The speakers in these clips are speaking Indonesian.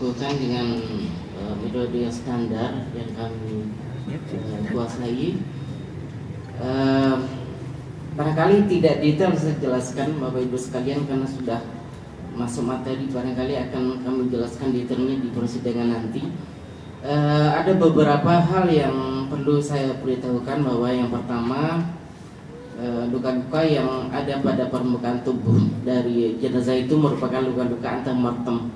lakukan dengan metode yang standar yang kami kuasai. Barangkali tidak detail saya jelaskan Bapak Ibu sekalian karena sudah masuk materi, barangkali akan kami jelaskan detailnya di persidangan nanti. Ada beberapa hal yang perlu saya beritahukan, bahwa yang pertama, luka-luka yang ada pada permukaan tubuh dari jenazah itu merupakan luka-luka antemortem,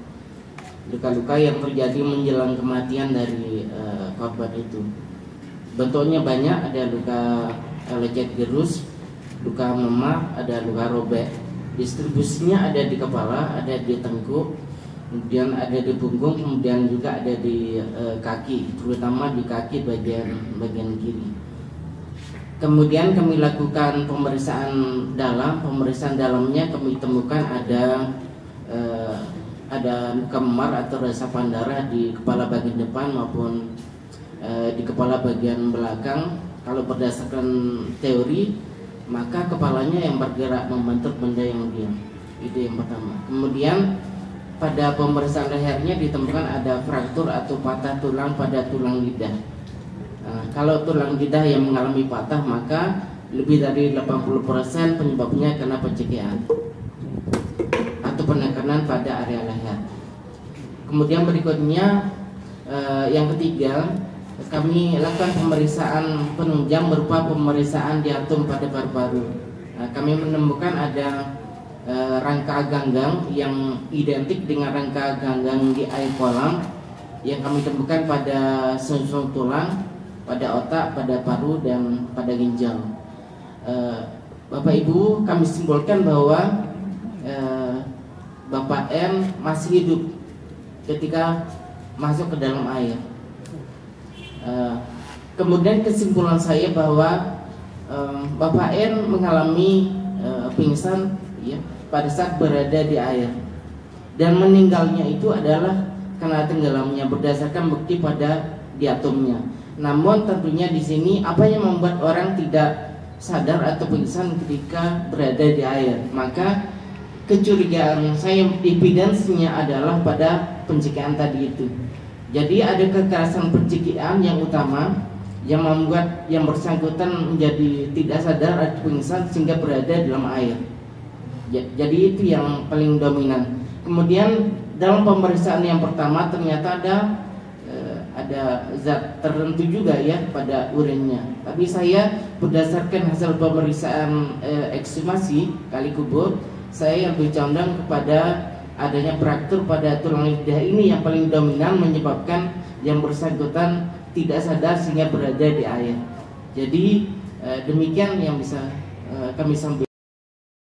luka-luka yang terjadi menjelang kematian dari korban itu. Bentuknya banyak, ada luka lecet gerus, luka memar, ada luka robek. Distribusinya ada di kepala, ada di tengkuk, kemudian ada di punggung, kemudian juga ada di kaki, terutama di kaki bagian kiri. Kemudian kami lakukan pemeriksaan dalamnya kami temukan ada luka memar atau resapan darah di kepala bagian depan maupun di kepala bagian belakang. Kalau berdasarkan teori, maka kepalanya yang bergerak membentuk benda yang diam. Itu yang pertama. Kemudian pada pemeriksaan lehernya ditemukan ada fraktur atau patah tulang pada tulang lidah. Kalau tulang lidah yang mengalami patah, maka lebih dari 80% penyebabnya karena pencekian atau penekanan pada area leher. Kemudian berikutnya, yang ketiga, kami lakukan pemeriksaan penunjang berupa pemeriksaan diatom pada paru-paru. Kami menemukan ada rangka ganggang yang identik dengan rangka ganggang di air kolam yang kami temukan pada sungsung tulang, pada otak, pada paru, dan pada ginjal. Bapak Ibu, kami simpulkan bahwa Bapak N masih hidup ketika masuk ke dalam air. Kemudian kesimpulan saya bahwa Bapak N mengalami pingsan ya, pada saat berada di air, dan meninggalnya itu adalah karena tenggelamnya berdasarkan bukti pada diatomnya. Namun tentunya di sini apa yang membuat orang tidak sadar atau pingsan ketika berada di air? Maka kecurigaan saya, evidensinya adalah pada pencikian tadi itu. Jadi ada kekerasan pencikian yang utama yang membuat yang bersangkutan menjadi tidak sadar atau pingsan sehingga berada dalam air. Jadi itu yang paling dominan. Kemudian dalam pemeriksaan yang pertama ternyata ada zat tertentu juga ya pada urinnya. Tapi saya berdasarkan hasil pemeriksaan ekshumasi kali kubur, saya lebih condong kepada adanya fraktur pada tulang lidah ini yang paling dominan menyebabkan yang bersangkutan tidak sadar sehingga berada di air. Jadi demikian yang bisa kami sampaikan.